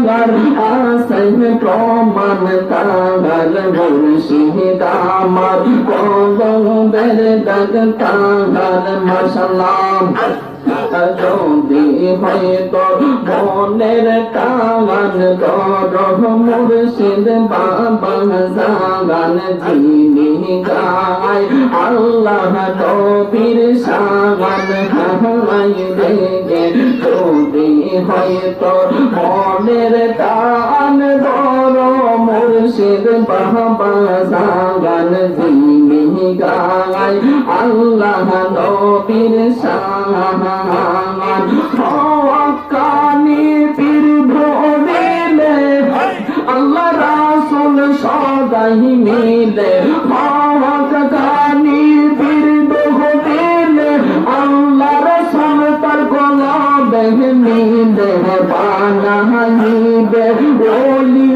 তাগার আসে প্রমাণ তাগার মুর্শিদ আমার কলবের দাগ তাগার মাশাআল্লাহ যদি হয়তো মনের টান দর মুর্শিদ বাবা জাগান যিনি গায় আল্লাহ নবীর শান হাই রে যদি হয়তো মনের টান দর মুর্শিদ বাবা জাগান যিনি গায় আল্লাহ নবীর শান হওয়াকানি পীর ভোলে আল্লাহ রাসূল সদাই মিলে হওয়াকানি পীর ভোলে আল্লাহ রাসূল তার কলবে মিলে বানাইবে